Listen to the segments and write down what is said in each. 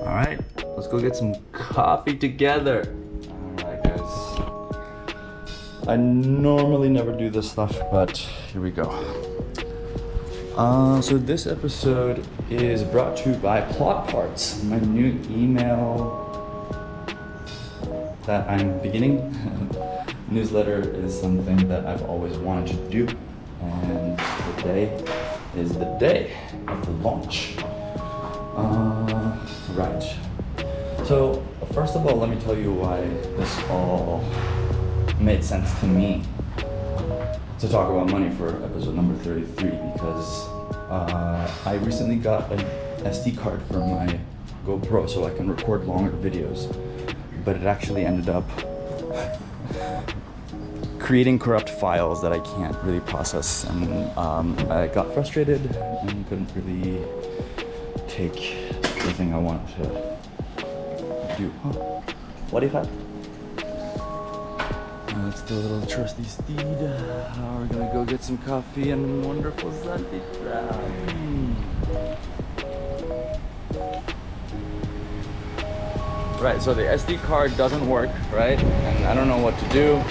Alright, let's go get some coffee together. Alright, guys. I normally never do this stuff, but here we go. So this episode is brought to you by Plot Parts, my new email that I'm beginning. Newsletter is something that I've always wanted to do, and today is the day of the launch. Right. So first of all, let me tell you why this all made sense to me to talk about money for episode number 33, because I recently got an SD card for my GoPro so I can record longer videos, but it actually ended up creating corrupt files that I can't really process, and I got frustrated and couldn't really take the thing I wanted to do. What do you have? That's the little trusty steed. We're gonna go get some coffee and wonderful Sunday drive. Right, so the SD card doesn't work, right? And I don't know what to do.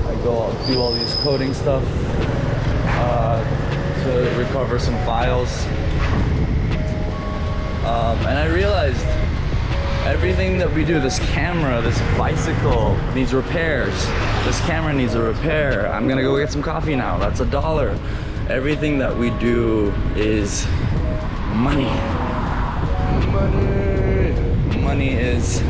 I go do all these coding stuff to recover some files. And I realized everything that we do, this camera, this bicycle needs repairs. This camera needs a repair. I'm gonna go get some coffee now. That's $1. Everything that we do is money. Money is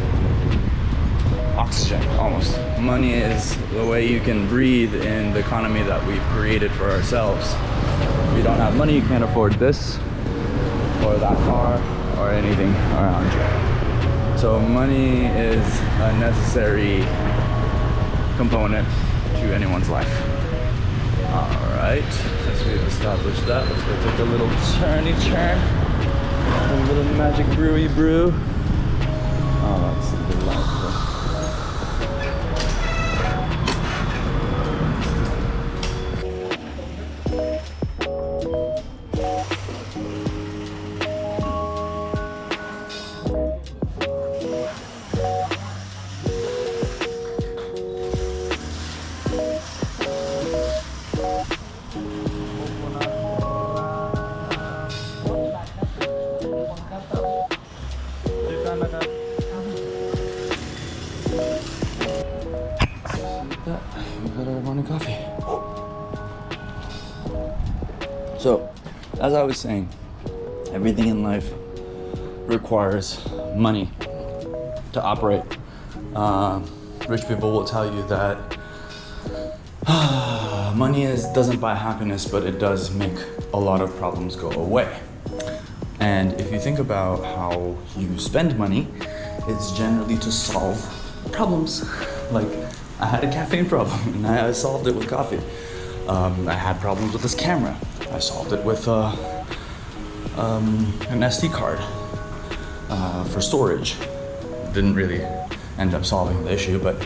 oxygen, almost. Money is the way you can breathe in the economy that we've created for ourselves. If you don't have money, you can't afford this or that car or anything around you. So money is a necessary component to anyone's life. Alright, since we've established that, let's go take a little turny turn. A little magic brewy brew. Oh, that's delightful. We got our morning coffee. So, as I was saying, everything in life requires money to operate. Rich people will tell you that money doesn't buy happiness, but it does make a lot of problems go away. And if you think about how you spend money, it's generally to solve problems. Like, I had a caffeine problem and I solved it with coffee. I had problems with this camera. I solved it with an SD card for storage. Didn't really end up solving the issue, but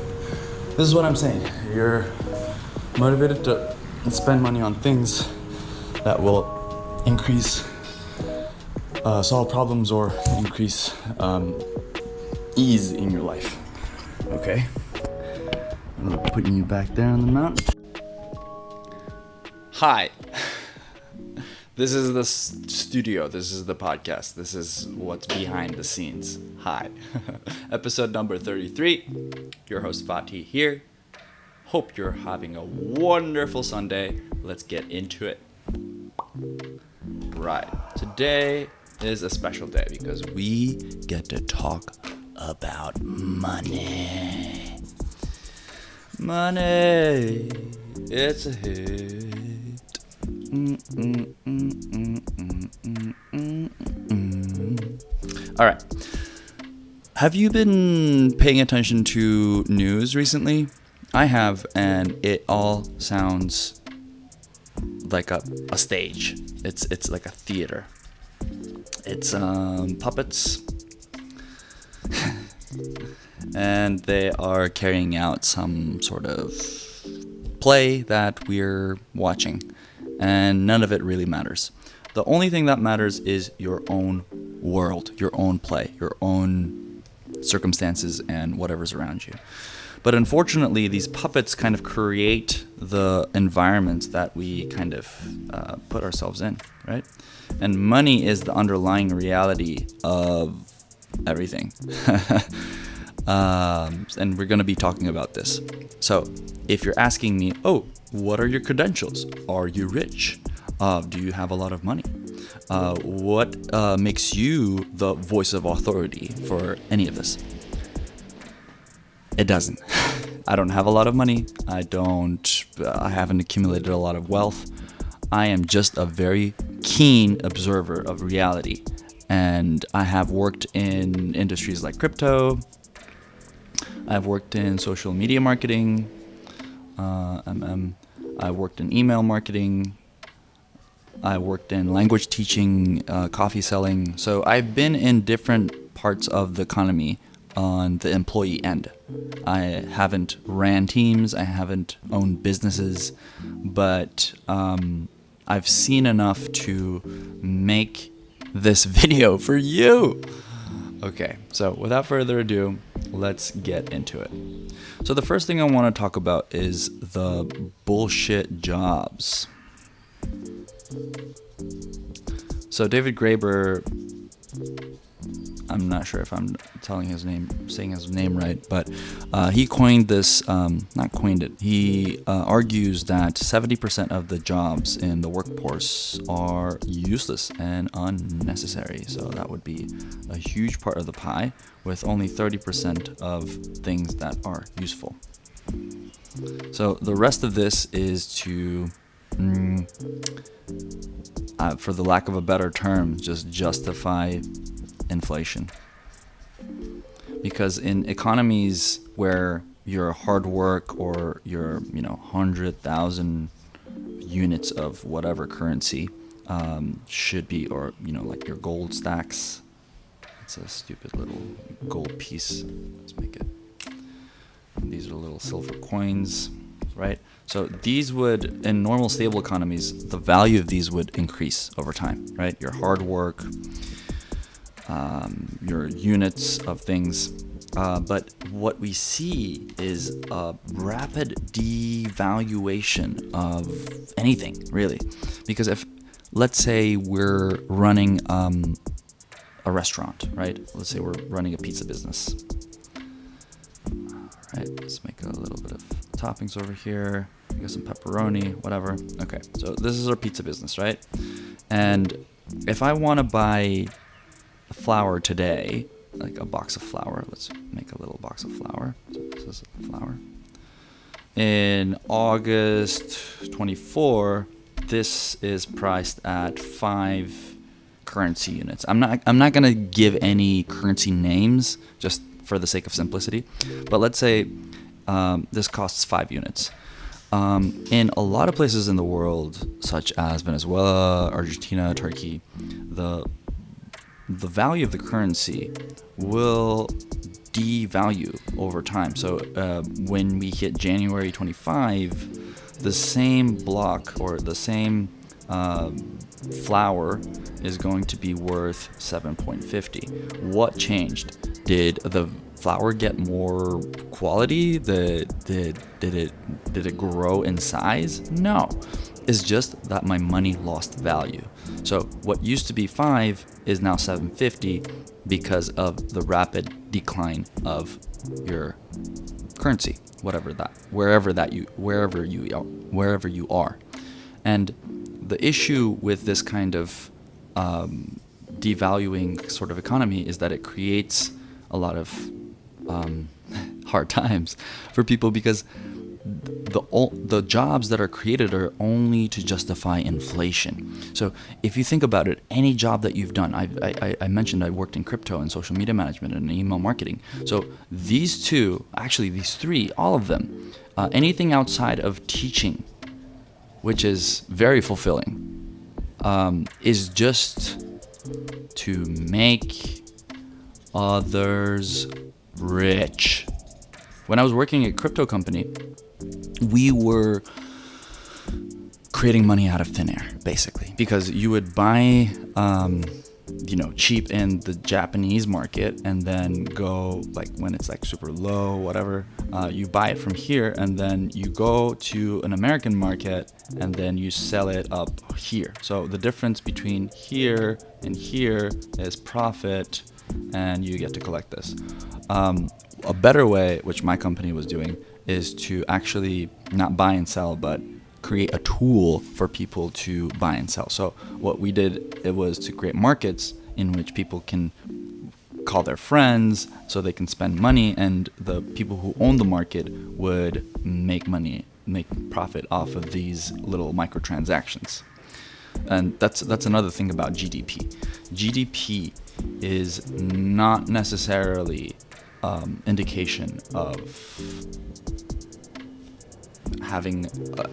this is what I'm saying. You're motivated to spend money on things that will increase, solve problems or increase ease in your life. Okay? I'm putting you back there on the mountain. Hi. This is the studio. This is the podcast. This is what's behind the scenes. Hi. Episode number 33. Your host Fatih here. Hope you're having a wonderful Sunday. Let's get into it. Right. Today is a special day because we get to talk about money. Money, it's a hit. All right. Have you been paying attention to news recently? I have, and it all sounds like a stage. It's like a theater. It's puppets. And they are carrying out some sort of play that we're watching, and none of it really matters. The only thing that matters is your own world, your own play, your own circumstances, and whatever's around you. But unfortunately, these puppets kind of create the environments that we kind of put ourselves in, right? And money is the underlying reality of everything. And we're going to be talking about this. So if you're asking me, oh, what are your credentials? Are you rich? Do you have a lot of money? What makes you the voice of authority for any of this? It doesn't. I don't have a lot of money. I haven't accumulated a lot of wealth. I am just a very keen observer of reality. And I have worked in industries like crypto. I've worked in social media marketing. I worked in email marketing. I worked in language teaching, coffee selling. So I've been in different parts of the economy on the employee end. I haven't ran teams, I haven't owned businesses, but I've seen enough to make this video for you. Okay, so without further ado, let's get into it. So the first thing I want to talk about is the bullshit jobs. So David Graeber, I'm not sure if I'm saying his name right, but he coined this, not coined it, he argues that 70% of the jobs in the workforce are useless and unnecessary. So that would be a huge part of the pie, with only 30% of things that are useful. So the rest of this is to, for the lack of a better term, just justify inflation. Because in economies where your hard work or your 100,000 units of whatever currency should be, or like your gold stacks, it's a stupid little gold piece, let's make it, these are little silver coins, right? So these would, in normal stable economies, the value of these would increase over time, right? Your hard work, your units of things, but what we see is a rapid devaluation of anything, really. Because if, let's say we're running a restaurant, right? Let's say we're running a pizza business. All right, let's make a little bit of toppings over here. We got some pepperoni, whatever. Okay, so this is our pizza business, right? And if I want to buy flour today, like a box of flour, let's make a little box of flour. So this is flour. In August 24, this is priced at 5 currency units. I'm not gonna give any currency names just for the sake of simplicity, but let's say this costs 5 units. In a lot of places in the world, such as Venezuela, Argentina, Turkey, the value of the currency will devalue over time. So when we hit January 25, the same block or the same flour is going to be worth 7.50. What changed? Did the flour get more quality? Did it grow in size? No. It's just that my money lost value. So what used to be 5 is now 7.50 because of the rapid decline of your currency, wherever you are. And the issue with this kind of devaluing sort of economy is that it creates a lot of hard times for people, because the jobs that are created are only to justify inflation. So if you think about it, any job that you've done, I mentioned I worked in crypto and social media management and email marketing. So these three, all of them, anything outside of teaching, which is very fulfilling, is just to make others rich. When I was working at a crypto company, we were creating money out of thin air, basically, because you would buy, cheap in the Japanese market, and then go, like, when it's like super low, whatever, you buy it from here, and then you go to an American market, and then you sell it up here. So the difference between here and here is profit, and you get to collect this. A better way, which my company was doing, is to actually not buy and sell, but create a tool for people to buy and sell. So what we did, it was to create markets in which people can call their friends so they can spend money, and the people who own the market would make profit off of these little microtransactions. And that's another thing about GDP. GDP is not necessarily indication of having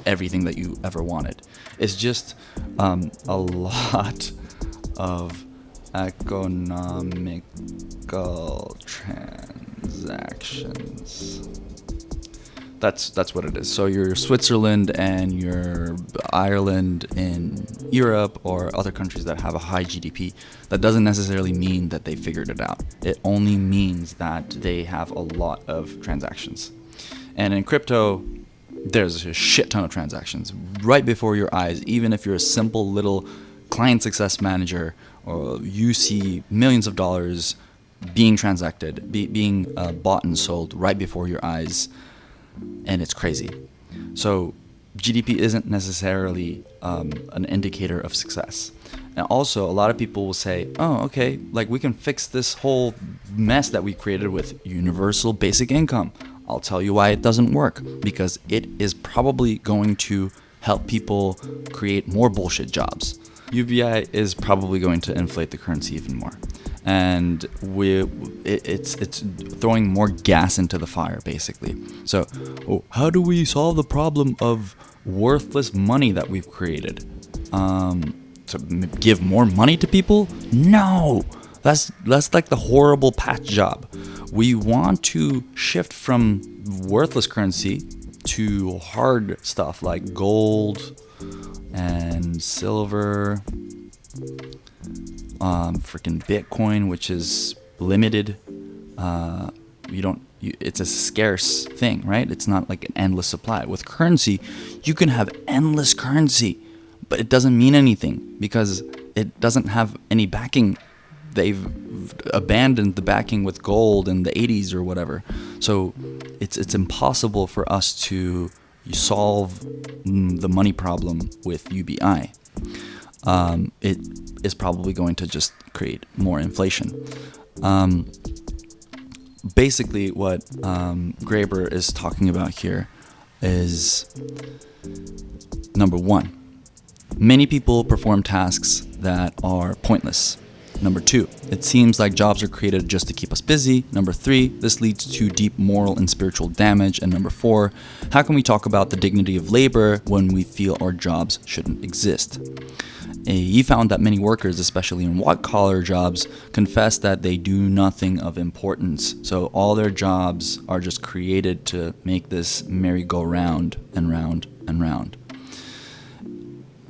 everything that you ever wanted. It's just a lot of economical transactions. That's what it is. So you're Switzerland and you're Ireland in Europe or other countries that have a high GDP. That doesn't necessarily mean that they figured it out. It only means that they have a lot of transactions. And in crypto, there's a shit ton of transactions right before your eyes. Even if you're a simple little client success manager, or you see millions of dollars being transacted, being bought and sold right before your eyes, and it's crazy. So GDP isn't necessarily an indicator of success. And also, a lot of people will say, oh, okay, like we can fix this whole mess that we created with universal basic income. I'll tell you why it doesn't work. Because it is probably going to help people create more bullshit jobs. UBI is probably going to inflate the currency even more. And it's throwing more gas into the fire, basically. So how do we solve the problem of worthless money that we've created? To give more money to people? No! That's like the horrible patch job. We want to shift from worthless currency to hard stuff like gold and silver, freaking Bitcoin, which is limited. It's a scarce thing, right? It's not like an endless supply. With currency, you can have endless currency, but it doesn't mean anything because it doesn't have any backing. They've abandoned the backing with gold in the 80s or whatever. So it's impossible for us to solve the money problem with UBI. It is probably going to just create more inflation. Basically, what Graeber is talking about here is, number one, many people perform tasks that are pointless. Number two, it seems like jobs are created just to keep us busy. Number three, this leads to deep moral and spiritual damage. And number four, how can we talk about the dignity of labor when we feel our jobs shouldn't exist? He found that many workers, especially in white-collar jobs, confess that they do nothing of importance. So all their jobs are just created to make this merry-go-round and round and round.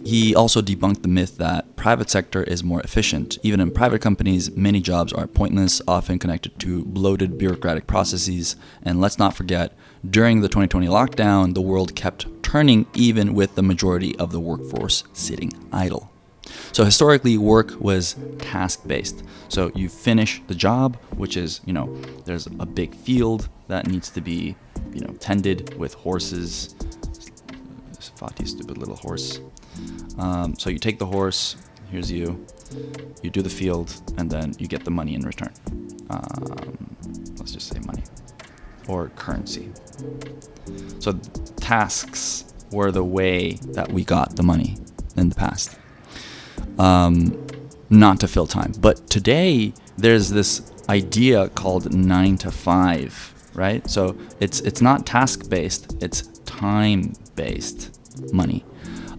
He also debunked the myth that private sector is more efficient. Even in private companies, many jobs are pointless, often connected to bloated bureaucratic processes. And let's not forget, during the 2020 lockdown, the world kept turning even with the majority of the workforce sitting idle. So historically, work was task-based. So you finish the job, which is, there's a big field that needs to be, tended with horses. Fatih, stupid little horse. So you take the horse, here's you do the field, and then you get the money in return. Let's just say money or currency. So tasks were the way that we got the money in the past. Not to fill time. But today, there's this idea called 9 to 5, right? So it's not task-based, it's time-based money.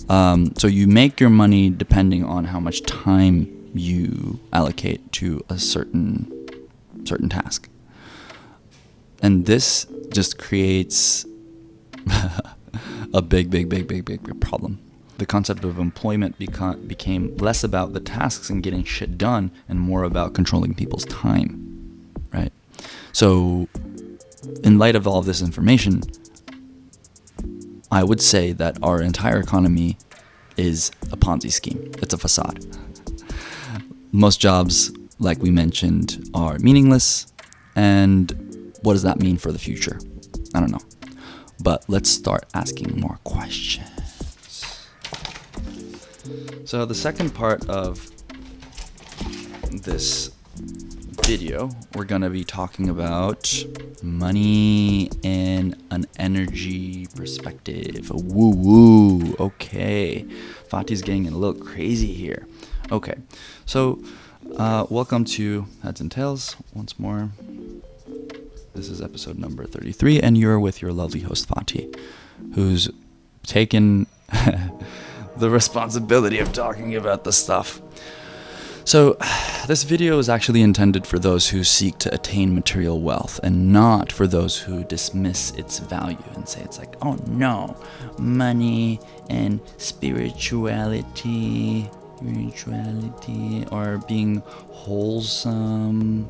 So you make your money depending on how much time you allocate to a certain task. And this just creates a big problem. the concept of employment became less about the tasks and getting shit done and more about controlling people's time, right? So in light of all of this information, I would say that our entire economy is a Ponzi scheme. It's a facade. Most jobs, like we mentioned, are meaningless. And what does that mean for the future? I don't know. But let's start asking more questions. So the second part of this video, we're going to be talking about money in an energy perspective. Woo woo. Okay. Fatih's getting a little crazy here. Okay. So, welcome to Heads and Tails once more. This is episode number 33, and you're with your lovely host Fatih, who's taken the responsibility of talking about the stuff. So, this video is actually intended for those who seek to attain material wealth and not for those who dismiss its value and say it's like, oh no, money and spirituality, or being wholesome,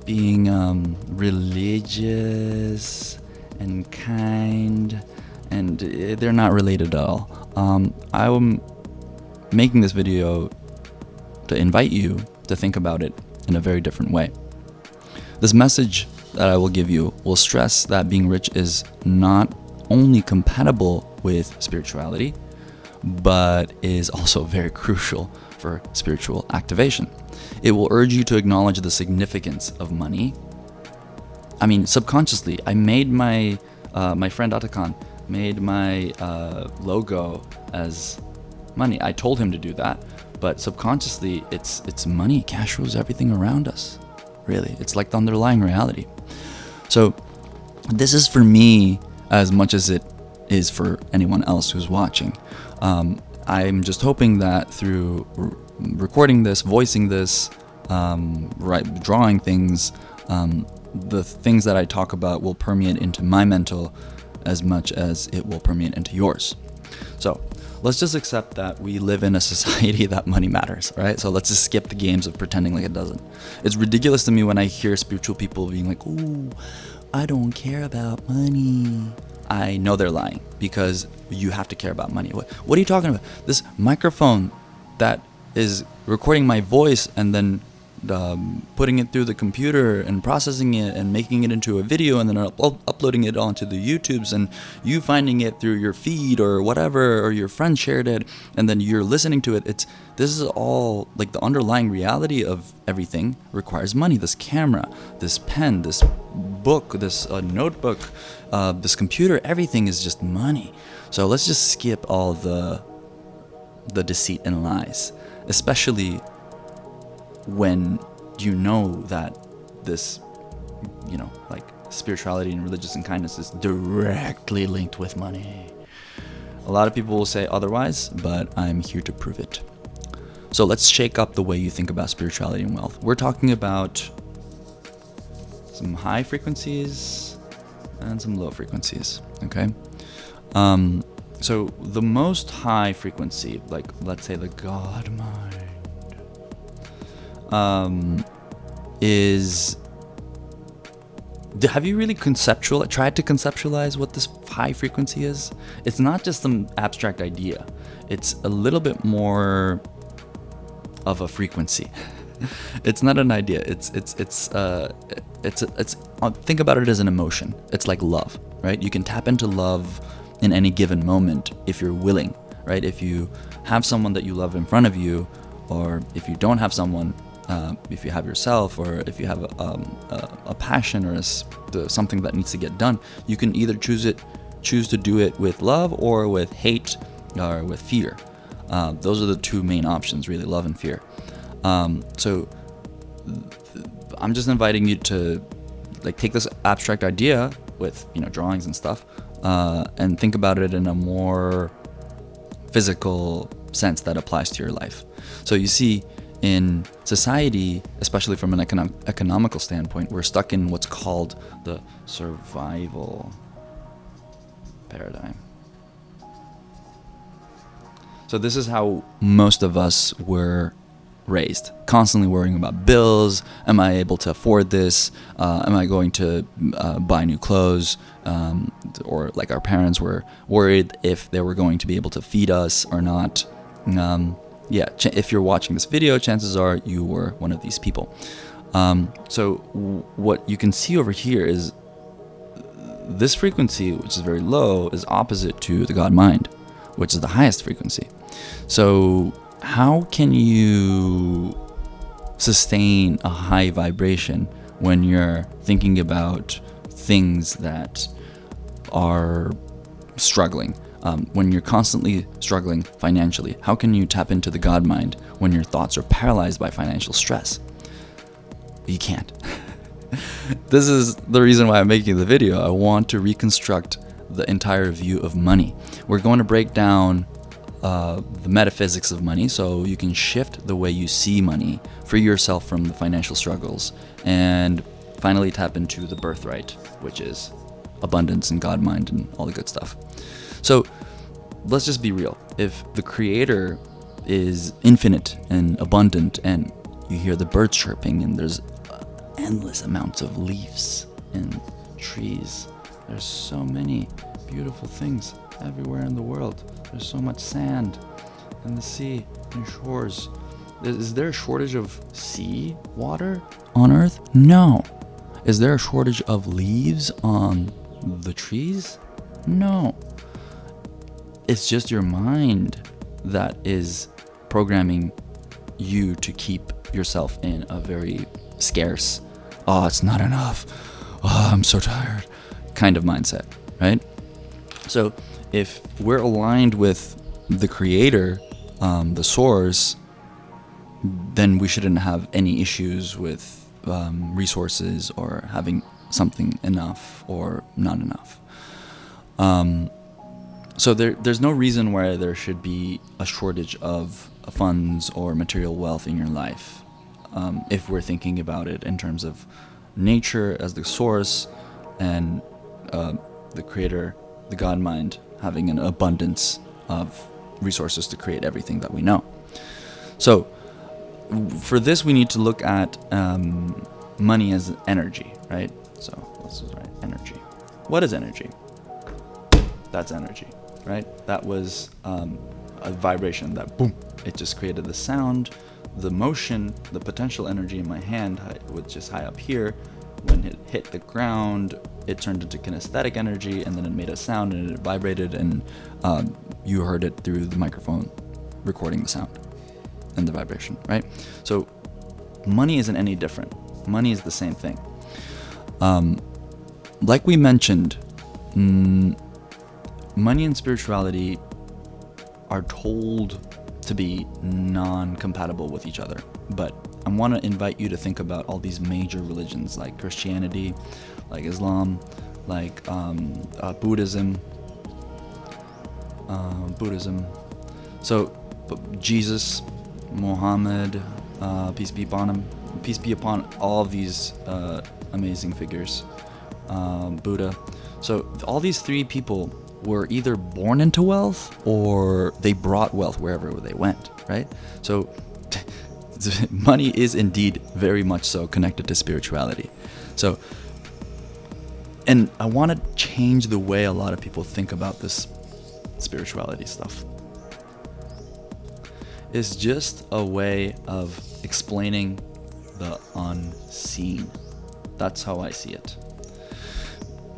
being religious and kind, and they're not related at all. I'm making this video to invite you to think about it in a very different way. This message that I will give you will stress that being rich is not only compatible with spirituality, but is also very crucial for spiritual activation. It will urge you to acknowledge the significance of money. I mean, subconsciously, I made my friend Atakan made my logo as money. I told him to do that, but subconsciously, it's money. Cash rules everything around us. Really, it's like the underlying reality. So, this is for me as much as it is for anyone else who's watching. I'm just hoping that through recording this, voicing this, drawing things, the things that I talk about will permeate into my mental as much as it will permeate into yours. So let's just accept that we live in a society that money matters, right? So let's just skip the games of pretending like it doesn't. It's ridiculous to me when I hear spiritual people being like, "Ooh, I don't care about money." I know they're lying, because you have to care about money. What are you talking about? This microphone that is recording my voice and then putting it through the computer and processing it and making it into a video and then uploading it onto the YouTubes, and you finding it through your feed or whatever, or your friend shared it and then you're listening to it. This is all like the underlying reality of everything requires money. This camera, this pen, this book, this notebook, this computer, everything is just money. So let's just skip all the deceit and lies, especially when you know that this, like spirituality and religious and kindness is directly linked with money. A lot of people will say otherwise, but I'm here to prove it. So let's shake up the way you think about spirituality and wealth. We're talking about some high frequencies and some low frequencies, okay? So the most high frequency, like let's say the God mind, is, have you really tried to conceptualize what this high frequency is? It's not just some abstract idea. It's a little bit more of a frequency. It's not an idea. Think about it as an emotion. It's like love, right? You can tap into love in any given moment if you're willing, right? If you have someone that you love in front of you, or if you don't have someone, if you have yourself, or if you have a passion or something that needs to get done, you can either choose to do it with love or with hate or with fear. Those are the two main options, really, love and fear. So I'm just inviting you to take this abstract idea with drawings and stuff, and think about it in a more physical sense that applies to your life. So you see, in society, especially from an economical standpoint, we're stuck in what's called the survival paradigm. So this is how most of us were raised, constantly worrying about bills. Am I able to afford this? Am I going to buy new clothes? Or like our parents were worried if they were going to be able to feed us or not. If you're watching this video, chances are you were one of these people. So what you can see over here is this frequency, which is very low, is opposite to the God mind, which is the highest frequency. So how can you sustain a high vibration when you're thinking about things that are struggling? When you're constantly struggling financially, how can you tap into the God mind when your thoughts are paralyzed by financial stress? You can't. This is the reason why I'm making the video. I want to reconstruct the entire view of money. We're going to break down the metaphysics of money so you can shift the way you see money, free yourself from the financial struggles, and finally tap into the birthright, which is abundance and God mind and all the good stuff. So let's just be real. If the Creator is infinite and abundant, and you hear the birds chirping, and there's endless amounts of leaves and trees, there's so many beautiful things everywhere in the world. There's so much sand in the sea and shores. Is there a shortage of sea water on Earth? No. Is there a shortage of leaves on the trees? No. It's just your mind that is programming you to keep yourself in a very scarce, oh, it's not enough, oh, I'm so tired kind of mindset, right? So if we're aligned with the Creator, the source, then we shouldn't have any issues with resources or having something enough or not enough. So there's no reason why there should be a shortage of funds or material wealth in your life, if we're thinking about it in terms of nature as the source and the Creator, the God mind, having an abundance of resources to create everything that we know. So for this, we need to look at money as energy, right? So let's just write energy. What is energy? That's energy, right? That was a vibration that boom, it just created the sound, the motion, the potential energy in my hand, which is high up here. When it hit the ground, it turned into kinesthetic energy, and then it made a sound and it vibrated, and you heard it through the microphone recording the sound and the vibration, right? So money isn't any different. Money is the same thing. Like we mentioned, money and spirituality are told to be non-compatible with each other. But I want to invite you to think about all these major religions like Christianity, like Islam, like Buddhism. So Jesus, Muhammad, peace be upon all of these amazing figures, Buddha. So all these three people were either born into wealth or they brought wealth wherever they went, right? So money is indeed very much so connected to spirituality. So, and I want to change the way a lot of people think about this spirituality stuff. It's just a way of explaining the unseen. That's how I see it.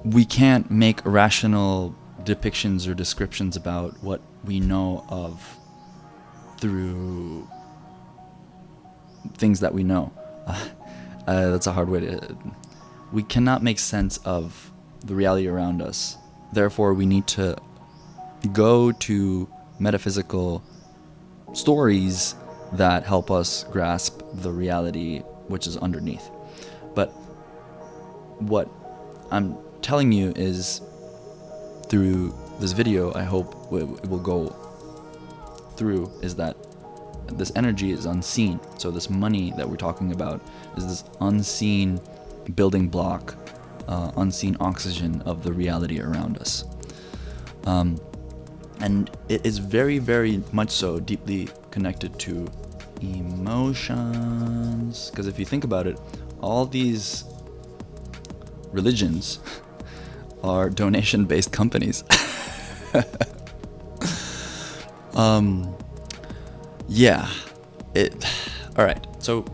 We can't make rational depictions or descriptions about what we know of through things that we know. That's a hard way to... We cannot make sense of the reality around us. Therefore, we need to go to metaphysical stories that help us grasp the reality which is underneath. But what I'm telling you is, through this video, I hope it will go through, is that this energy is unseen. So this money that we're talking about is this unseen building block, unseen oxygen of the reality around us. And it is very, very much so deeply connected to emotions. Because if you think about it, all these religions are donation-based companies. Yeah. All right. So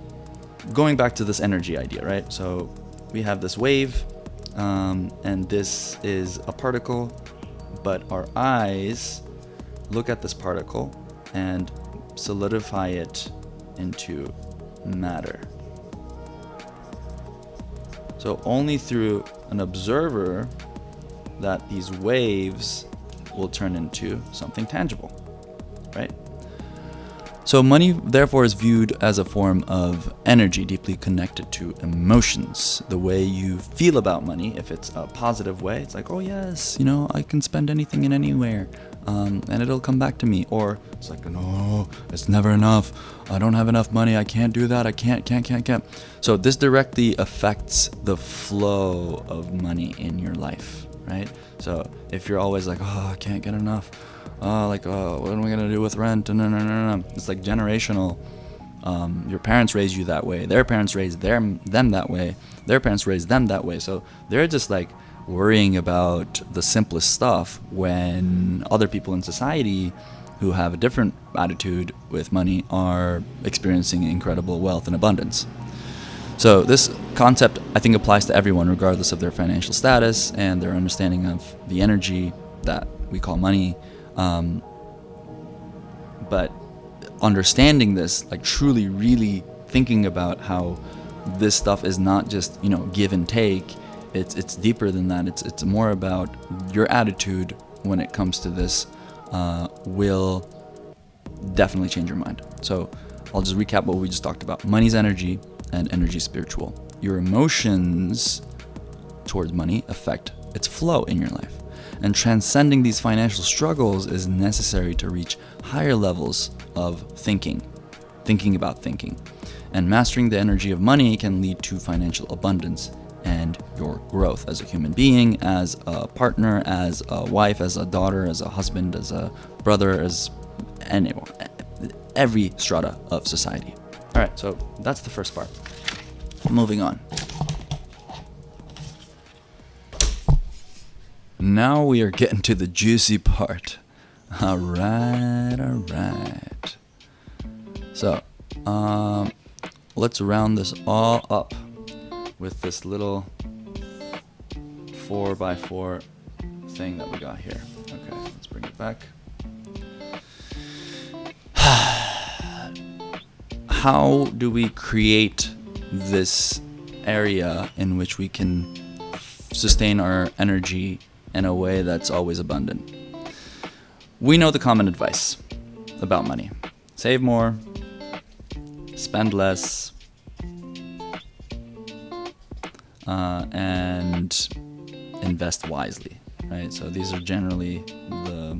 going back to this energy idea, right? So we have this wave, and this is a particle, but our eyes look at this particle and solidify it into matter. So only through an observer that these waves will turn into something tangible, right? So money, therefore, is viewed as a form of energy deeply connected to emotions. The way you feel about money, if it's a positive way, it's like, oh yes, I can spend anything and anywhere, and it'll come back to me. Or it's like, no, it's never enough. I don't have enough money. I can't do that. I can't. So this directly affects the flow of money in your life, right? So if you're always like, oh, I can't get enough. What am I gonna do with rent? No. It's like generational. Your parents raised you that way. Their parents raised them that way. Their parents raised them that way. So they're just like worrying about the simplest stuff, when other people in society who have a different attitude with money are experiencing incredible wealth and abundance. So this concept, I think, applies to everyone regardless of their financial status and their understanding of the energy that we call money. But understanding this, like truly, really thinking about how this stuff is not just, give and take. It's deeper than that. It's more about your attitude when it comes to this, will definitely change your mind. So I'll just recap what we just talked about. Money's energy and energy is spiritual. Your emotions towards money affect its flow in your life. And transcending these financial struggles is necessary to reach higher levels of thinking about thinking. And mastering the energy of money can lead to financial abundance and your growth as a human being, as a partner, as a wife, as a daughter, as a husband, as a brother, as anyone, every strata of society. All right, so that's the first part. Moving on. Now we are getting to the juicy part. All right. So, let's round this all up with this little 4x4 thing that we got here. Okay, let's bring it back. How do we create this area in which we can sustain our energy in a way that's always abundant? We know the common advice about money. Save more, spend less, and invest wisely, right? So these are generally the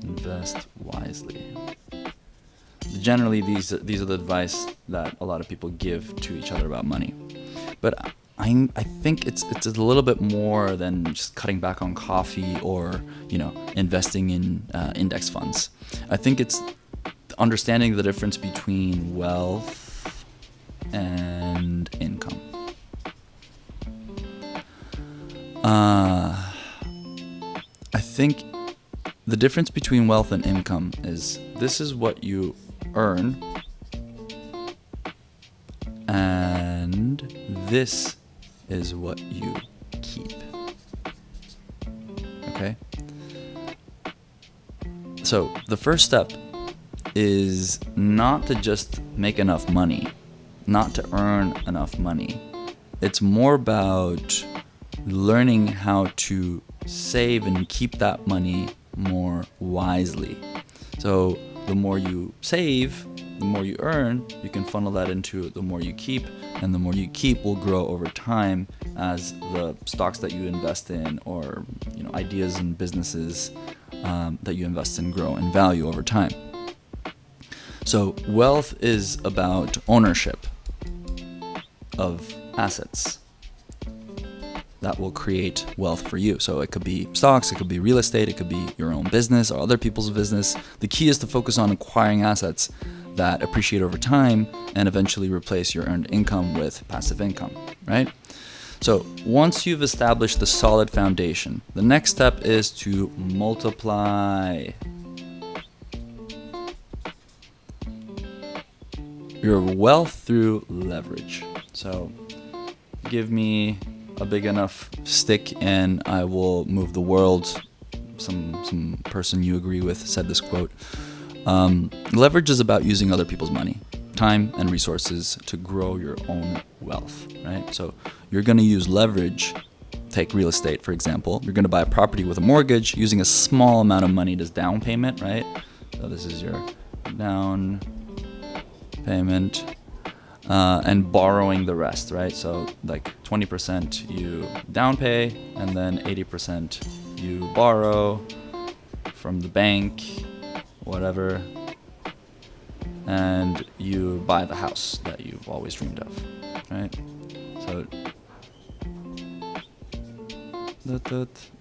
invest wisely. Generally, these are the advice that a lot of people give to each other about money. But I think it's a little bit more than just cutting back on coffee or investing in index funds. I think it's understanding the difference between wealth and income. I think the difference between wealth and income is this is what you earn, and this is what you keep. Okay? So the first step is not to just make enough money, not to earn enough money. It's more about learning how to save and keep that money more wisely. So the more you save, the more you earn, you can funnel that into the more you keep, and the more you keep will grow over time as the stocks that you invest in, or ideas and businesses that you invest in grow in value over time. So wealth is about ownership of assets that will create wealth for you. So it could be stocks, it could be real estate, it could be your own business or other people's business. The key is to focus on acquiring assets that appreciate over time and eventually replace your earned income with passive income, right? So once you've established the solid foundation, the next step is to multiply your wealth through leverage. So give me a big enough stick and I will move the world. Some person you agree with said this quote. Leverage is about using other people's money, time, and resources to grow your own wealth, right? So you're going to use leverage. Take real estate, for example. You're going to buy a property with a mortgage using a small amount of money as down payment, right? So this is your down payment, and borrowing the rest, right? So like 20% you down pay, and then 80% you borrow from the bank, whatever, and you buy the house that you've always dreamed of, right? So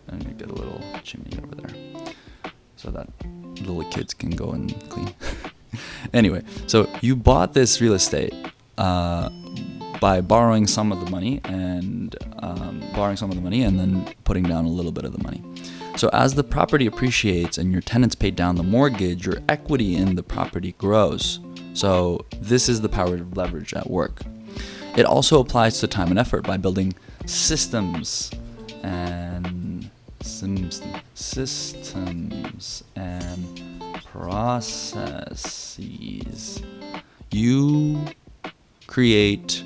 and you get a little chimney over there so that little kids can go and clean. Anyway, so you bought this real estate by borrowing some of the money and then putting down a little bit of the money. So as the property appreciates and your tenants pay down the mortgage, your equity in the property grows. So this is the power of leverage at work. It also applies to time and effort by building systems and processes. You create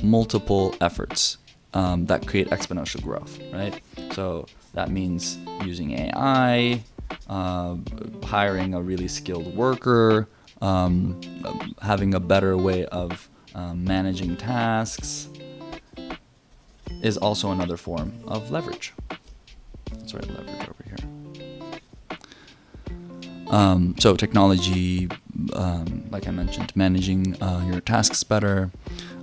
multiple efforts that create exponential growth, right? So that means using AI, hiring a really skilled worker, having a better way of managing tasks is also another form of leverage. Let's write leverage over here. So technology, like I mentioned, managing your tasks better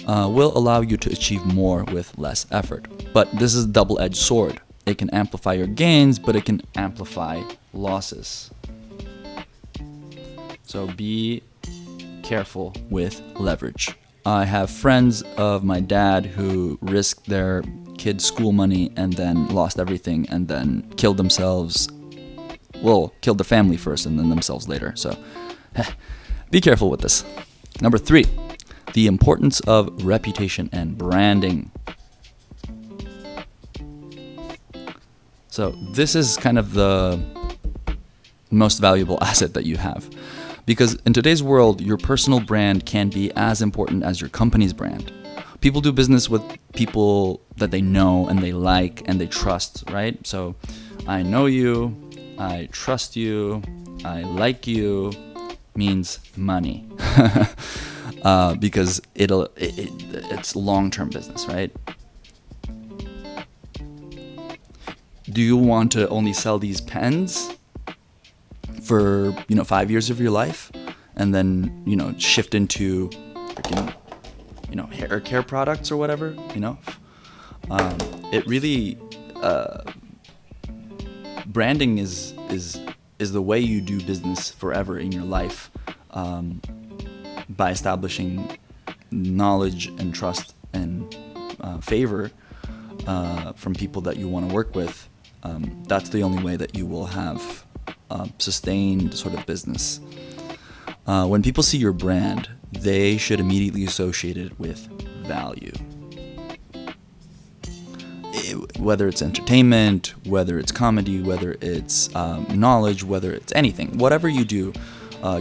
will allow you to achieve more with less effort. But this is a double-edged sword. It can amplify your gains, but it can amplify losses. So be careful with leverage. I have friends of my dad who risked their kids' school money and then lost everything and then killed themselves. Well, killed their family first and then themselves later. So be careful with this. Number 3, the importance of reputation and branding. So this is kind of the most valuable asset that you have. Because in today's world, your personal brand can be as important as your company's brand. People do business with people that they know and they like and they trust, right? So I know you, I trust you, I like you means money. Because it's long-term business, right? Do you want to only sell these pens for 5 years of your life and then shift into freaking hair care products or whatever? It really branding is the way you do business forever in your life, by establishing knowledge and trust and favor from people that you want to work with. That's the only way that you will have sustained sort of business. When people see your brand, they should immediately associate it with value. Whether it's entertainment, whether it's comedy, whether it's knowledge, whether it's anything, whatever you do,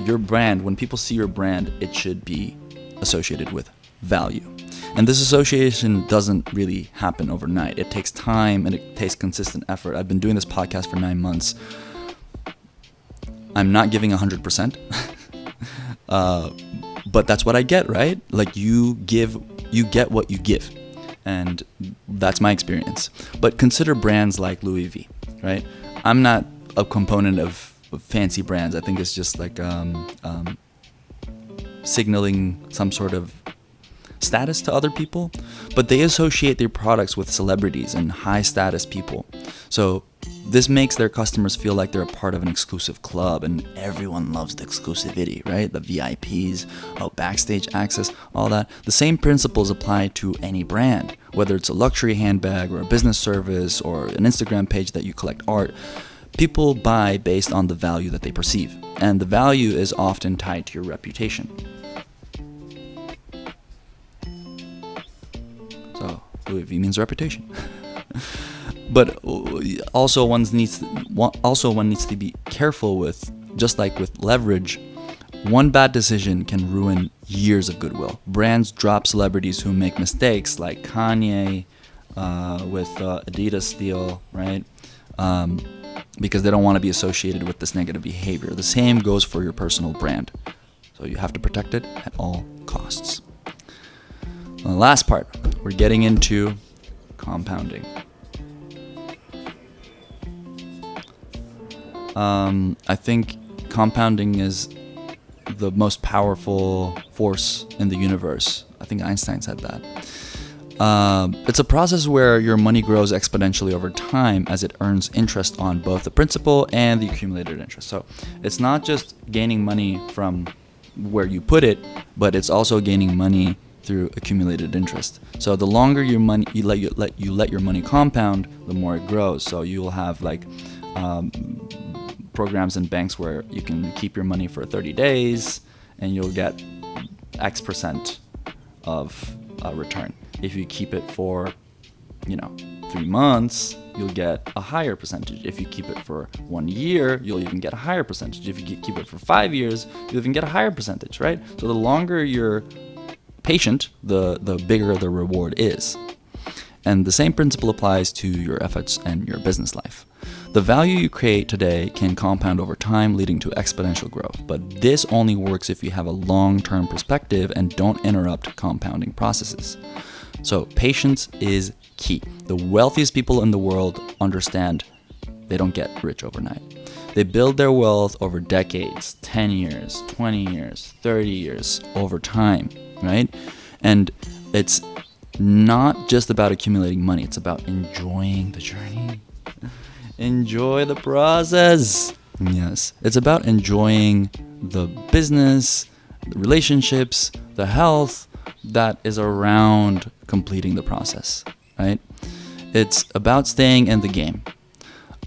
your brand, when people see your brand, it should be associated with value. And this association doesn't really happen overnight. It takes time and it takes consistent effort. I've been doing this podcast for 9 months. I'm not giving 100%, but that's what I get, right? Like you get what you give. And that's my experience. But consider brands like Louis V, right? I'm not a component of fancy brands. I think it's just like signaling some sort of status to other people, but they associate their products with celebrities and high status people. So this makes their customers feel like they're a part of an exclusive club, and everyone loves the exclusivity, right? The VIPs, backstage access, all that. The same principles apply to any brand, whether it's a luxury handbag or a business service or an Instagram page that you collect art. People buy based on the value that they perceive, and the value is often tied to your reputation. So Louis V means reputation. But also one needs to be careful with, just like with leverage, one bad decision can ruin years of goodwill. Brands drop celebrities who make mistakes, like Kanye with Adidas deal, right? Because they don't want to be associated with this negative behavior. The same goes for your personal brand. So you have to protect it at all costs. The last part, we're getting into compounding. I think compounding is the most powerful force in the universe. I think Einstein said that. It's a process where your money grows exponentially over time as it earns interest on both the principal and the accumulated interest. So it's not just gaining money from where you put it, but it's also gaining money through accumulated interest. So the longer your money you let your money compound, the more it grows. So you will have like programs in banks where you can keep your money for 30 days and you'll get X percent of return. If you keep it for 3 months, you'll get a higher percentage. If you keep it for 1 year, you'll even get a higher percentage. If you keep it for 5 years, you'll even get a higher percentage, right? So the longer you're patient, the bigger the reward is. And the same principle applies to your efforts and your business life. The value you create today can compound over time, leading to exponential growth. But this only works if you have a long-term perspective and don't interrupt compounding processes. So patience is key. The wealthiest people in the world understand they don't get rich overnight. They build their wealth over decades, 10 years, 20 years, 30 years, over time, right? And it's not just about accumulating money. It's about enjoying the journey. Enjoy the process. Yes. It's about enjoying the business, the relationships, the health that is around completing the process, right? It's about staying in the game.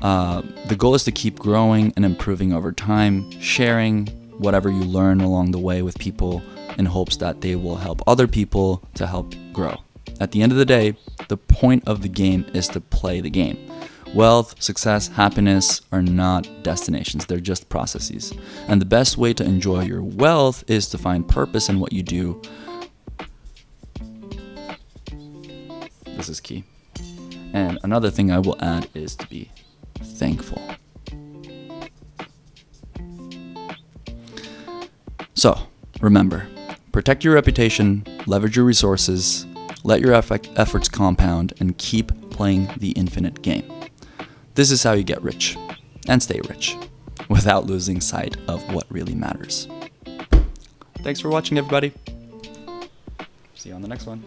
The goal is to keep growing and improving over time, sharing whatever you learn along the way with people in hopes that they will help other people to help grow. At the end of the day, the point of the game is to play the game. Wealth, success, happiness are not destinations, they're just processes. And the best way to enjoy your wealth is to find purpose in what you do. This is key. And another thing I will add is to be thankful. So, remember, protect your reputation, leverage your resources, let your efforts compound, and keep playing the infinite game. This is how you get rich and stay rich without losing sight of what really matters. Thanks for watching, everybody. See you on the next one.